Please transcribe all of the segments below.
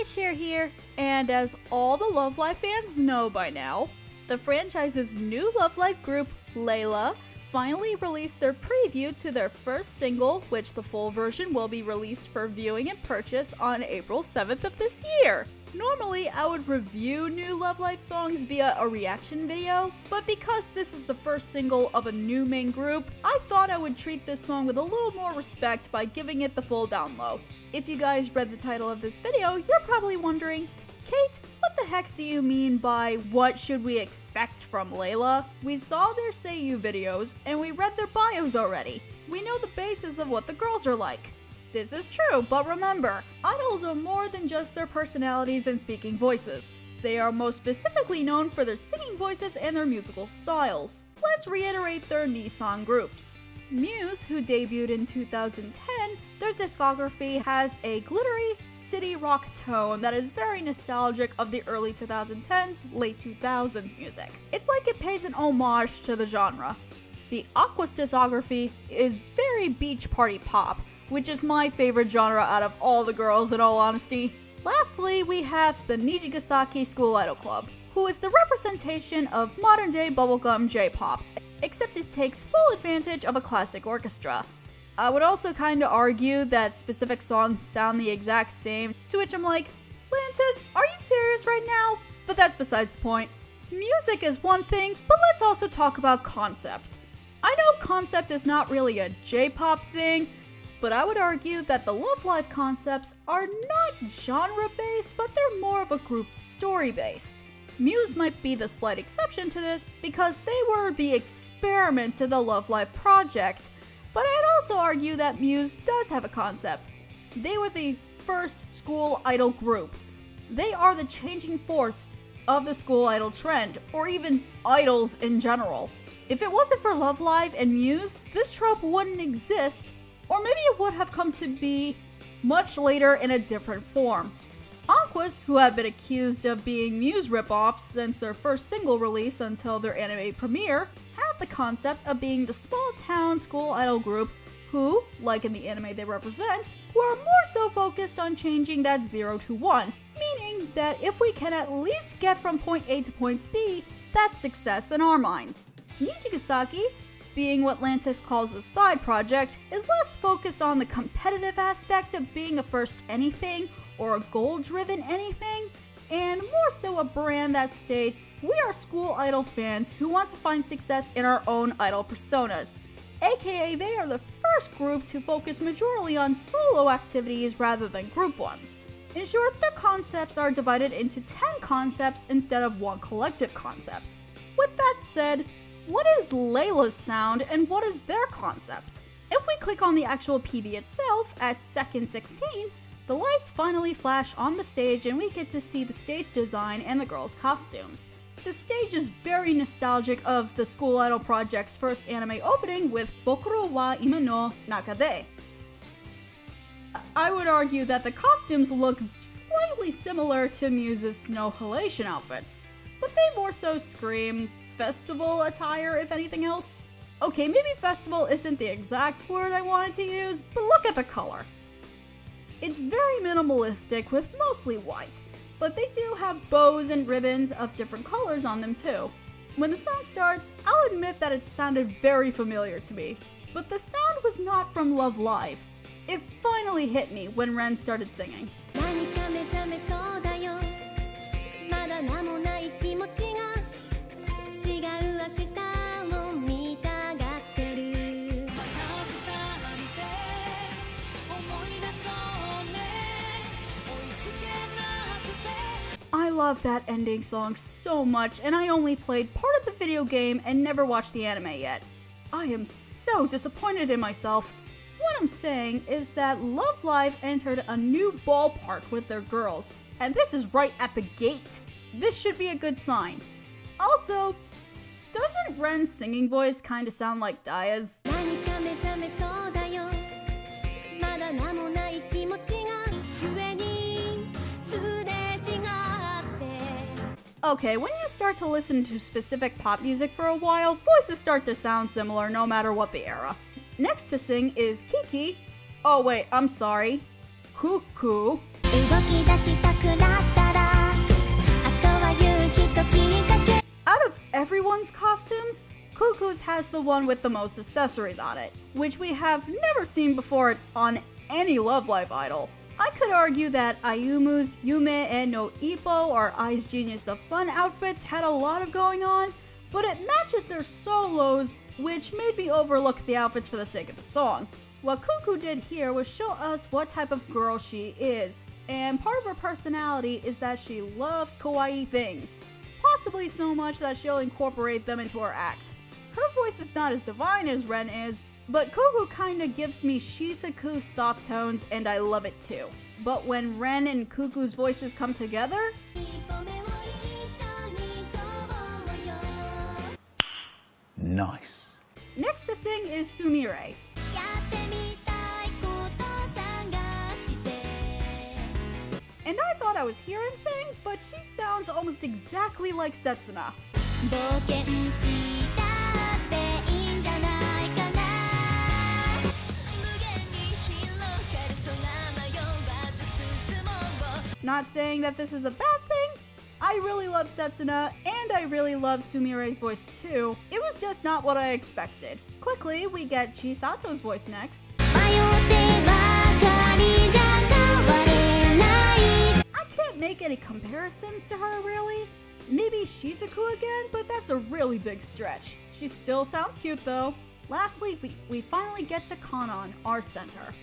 Cher here, and as all the Love Live fans know by now, the franchise's new Love Live group, Liella, finally released their preview to their first single, which the full version will be released for viewing and purchase on April 7th of this year. Normally, I would review new Love Live songs via a reaction video, but because this is the first single of a new main group, I thought I would treat this song with a little more respect by giving it the full download. If you guys read the title of this video, you're probably wondering, Cait, what the heck do you mean by what should we expect from Liella? We saw their Seiyu videos, and we read their bios already. We know the basis of what the girls are like. This is true, but remember, idols are more than just their personalities and speaking voices. They are most specifically known for their singing voices and their musical styles. Let's reiterate their Nissan groups. Muse, who debuted in 2010, their discography has a glittery city rock tone that is very nostalgic of the early 2010s, late 2000s music. It's like it pays an homage to the genre. The Aqua's discography is very beach party pop, which is my favorite genre out of all the girls in all honesty. Lastly, we have the Nijigasaki School Idol Club, who is the representation of modern day bubblegum J-pop, except it takes full advantage of a classic orchestra. I would also kinda argue that specific songs sound the exact same, to which I'm like, Lantis, are you serious right now? But that's besides the point. Music is one thing, but let's also talk about concept. I know concept is not really a J-pop thing, but I would argue that the Love Live concepts are not genre-based, but they're more of a group story-based. Muse might be the slight exception to this because they were the experiment to the Love Live project, but I'd also argue that Muse does have a concept. They were the first school idol group. They are the changing force of the school idol trend, or even idols in general. If it wasn't for Love Live and Muse, this trope wouldn't exist, or maybe it would have come to be much later in a different form. Aquas, who have been accused of being Muse ripoffs since their first single release until their anime premiere, have the concept of being the small-town school idol group who, like in the anime they represent, were more so focused on changing that 0 to 1, meaning that if we can at least get from point A to point B, that's success in our minds. Nijigasaki, being what Lantis calls a side project, is less focused on the competitive aspect of being a first anything or a goal-driven anything, and more so a brand that states, we are school idol fans who want to find success in our own idol personas, aka they are the first group to focus majorly on solo activities rather than group ones. In short, their concepts are divided into 10 concepts instead of one collective concept. With that said, what is Liella's sound and what is their concept? If we click on the actual PV itself at second 16, the lights finally flash on the stage and we get to see the stage design and the girls' costumes. The stage is very nostalgic of the School Idol project's first anime opening with Bokuro wa Ima no Naka de. I would argue that the costumes look slightly similar to Muse's Snow Halation outfits, but they more so scream festival attire, if anything else. Okay, maybe festival isn't the exact word I wanted to use, but look at the color. It's very minimalistic with mostly white, but they do have bows and ribbons of different colors on them too. When the song starts, I'll admit that it sounded very familiar to me, but the sound was not from Love Live. It finally hit me when Ren started singing. I love that ending song so much, and I only played part of the video game and never watched the anime yet. I am so disappointed in myself. What I'm saying is that Love Live entered a new ballpark with their girls, and this is right at the gate. This should be a good sign. Also, doesn't Ren's singing voice kinda sound like Daya's? Okay, when you start to listen to specific pop music for a while, voices start to sound similar no matter what the era. Next to sing is Kiki. Oh wait, I'm sorry. Cuckoo. Out of everyone's costumes, Cuckoo's has the one with the most accessories on it, which we have never seen before on any Love Live idol. I could argue that Ayumu's Yume e no Ippo or I's Genius of Fun outfits had a lot of going on, but it matches their solos, which made me overlook the outfits for the sake of the song. What Cuckoo did here was show us what type of girl she is, and part of her personality is that she loves kawaii things. Possibly so much that she'll incorporate them into her act. Her voice is not as divine as Ren is, but Cuckoo kinda gives me Shisaku soft tones and I love it too. But when Ren and Cuckoo's voices come together, nice. Next to sing is Sumire. And I thought I was hearing things, but she sounds almost exactly like Setsuna. Not saying that this is a bad thing. I really love Setsuna, and I really love Sumire's voice too. It was just not what I expected. Quickly, we get Chisato's voice next. I can't make any comparisons to her really. Maybe Shizuku again, but that's a really big stretch. She still sounds cute though. Lastly, we finally get to Kanan, our center.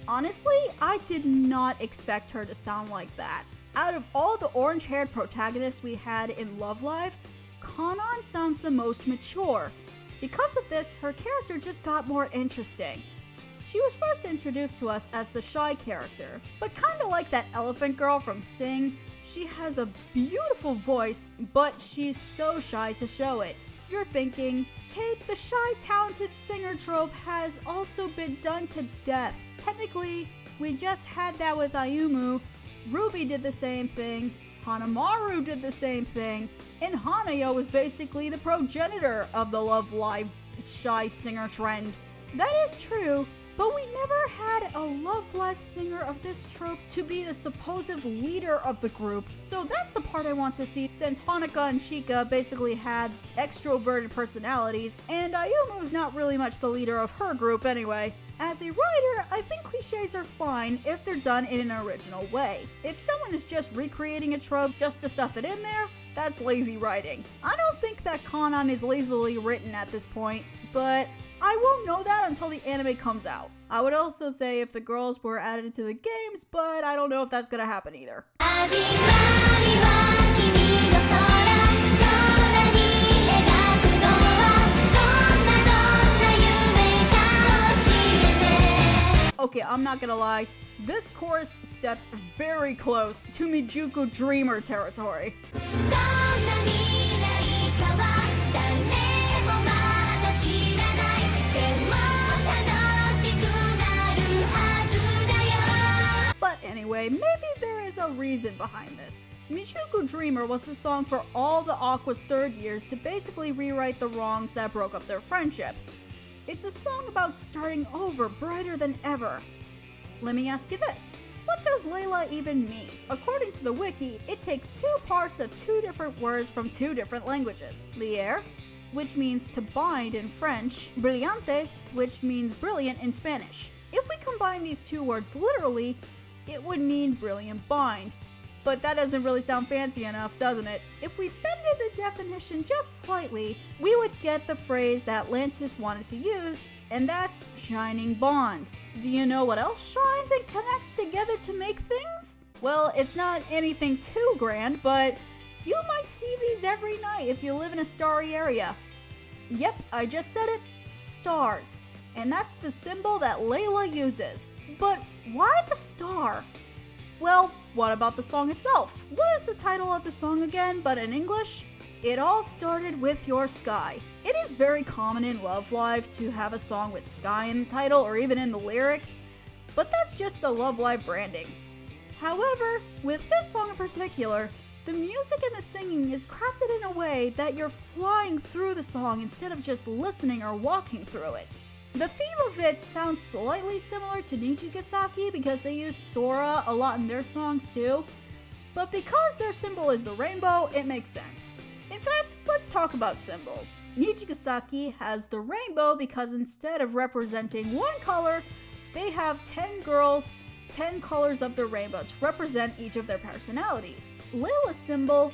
Honestly, I did not expect her to sound like that. Out of all the orange-haired protagonists we had in Love Live, Kanan sounds the most mature. Because of this, her character just got more interesting. She was first introduced to us as the shy character, but kinda like that elephant girl from Sing, she has a beautiful voice, but she's so shy to show it. You're thinking, Cait, the shy, talented singer trope has also been done to death. Technically, we just had that with Ayumu, Ruby did the same thing, Hanamaru did the same thing, and Hanayo was basically the progenitor of the Love Live shy singer trend. That is true, but we never had a Love Live singer of this trope to be the supposed leader of the group, so that's the part I want to see since Hanukkah and Chika basically had extroverted personalities, and Ayumu's not really much the leader of her group anyway. As a writer, I think cliches are fine if they're done in an original way. If someone is just recreating a trope just to stuff it in there, that's lazy writing. I don't think that Kanan is lazily written at this point, but I won't know that until the anime comes out. I would also say if the girls were added to the games, but I don't know if that's gonna happen either. Okay, I'm not gonna lie, this chorus stepped very close to Mijuku Dreamer territory. But anyway, maybe there is a reason behind this. Mijuku Dreamer was the song for all the Aqua's third years to basically rewrite the wrongs that broke up their friendship. It's a song about starting over brighter than ever. Let me ask you this. What does Liella even mean? According to the wiki, it takes two parts of two different words from two different languages. Lier, which means to bind in French, brillante, which means brilliant in Spanish. If we combine these two words literally, it would mean brilliant bind. But that doesn't really sound fancy enough, doesn't it? If we bended the definition just slightly, we would get the phrase that Lantis wanted to use, and that's shining bond. Do you know what else shines and connects together to make things? Well, it's not anything too grand, but you might see these every night if you live in a starry area. Yep, I just said it, stars. And that's the symbol that Liella uses. But why the star? Well, what about the song itself? What is the title of the song again, but in English? It all started with your sky. It is very common in Love Live to have a song with sky in the title or even in the lyrics, but that's just the Love Live branding. However, with this song in particular, the music and the singing is crafted in a way that you're flying through the song instead of just listening or walking through it. The theme of it sounds slightly similar to Nijigasaki because they use Sora a lot in their songs too, but because their symbol is the rainbow, it makes sense. In fact, let's talk about symbols. Nijigasaki has the rainbow because instead of representing one color, they have 10 girls, 10 colors of the rainbow to represent each of their personalities. Liella's symbol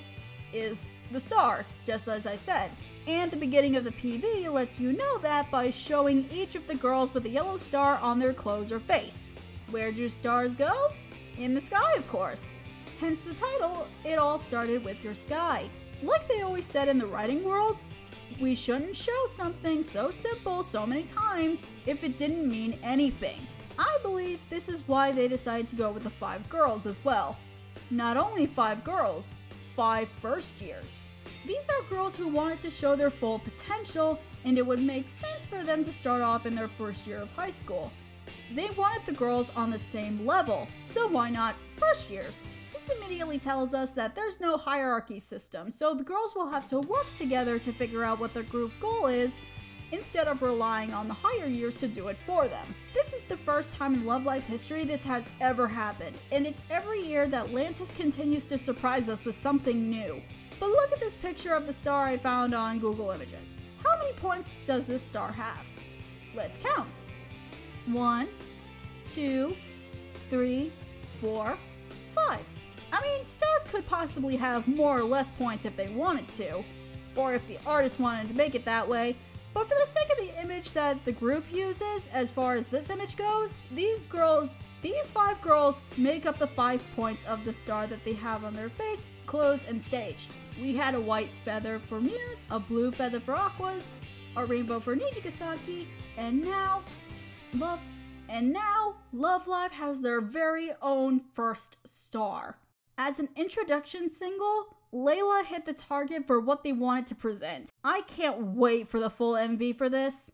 is the star, just as I said. And the beginning of the PV lets you know that by showing each of the girls with a yellow star on their clothes or face. Where do stars go? In the sky, of course. Hence the title, It All Started With Your Sky. Like they always said in the writing world, we shouldn't show something so simple so many times if it didn't mean anything. I believe this is why they decided to go with the 5 girls as well. Not only 5 girls, 5 first years. These are girls who wanted to show their full potential, and it would make sense for them to start off in their first year of high school. They wanted the girls on the same level, so why not first years? This immediately tells us that there's no hierarchy system, so the girls will have to work together to figure out what their group goal is, instead of relying on the higher years to do it for them. This is the first time in Love Live history this has ever happened, and it's every year that Lantis continues to surprise us with something new. But look at this picture of the star I found on Google Images. How many points does this star have? Let's count. 1, 2, 3, 4, 5. I mean, stars could possibly have more or less points if they wanted to, or if the artist wanted to make it that way, but for the sake of the image that the group uses, as far as this image goes, these 5 girls make up the 5 points of the star that they have on their face, clothes, and stage. We had a white feather for Muse, a blue feather for Aquas, a rainbow for Nijigasaki, and now Love Live has their very own first star. As an introduction single, Liella hit the target for what they wanted to present. I can't wait for the full MV for this.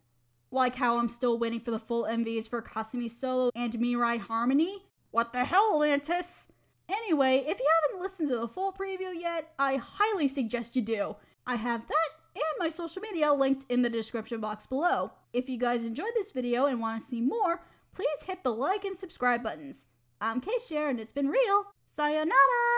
Like how I'm still waiting for the full MVs for Kasumi Solo and Mirai Harmony. What the hell, Lantis? Anyway, if you haven't listened to the full preview yet, I highly suggest you do. I have that and my social media linked in the description box below. If you guys enjoyed this video and want to see more, please hit the like and subscribe buttons. I'm Cher and it's been real. Sayonara!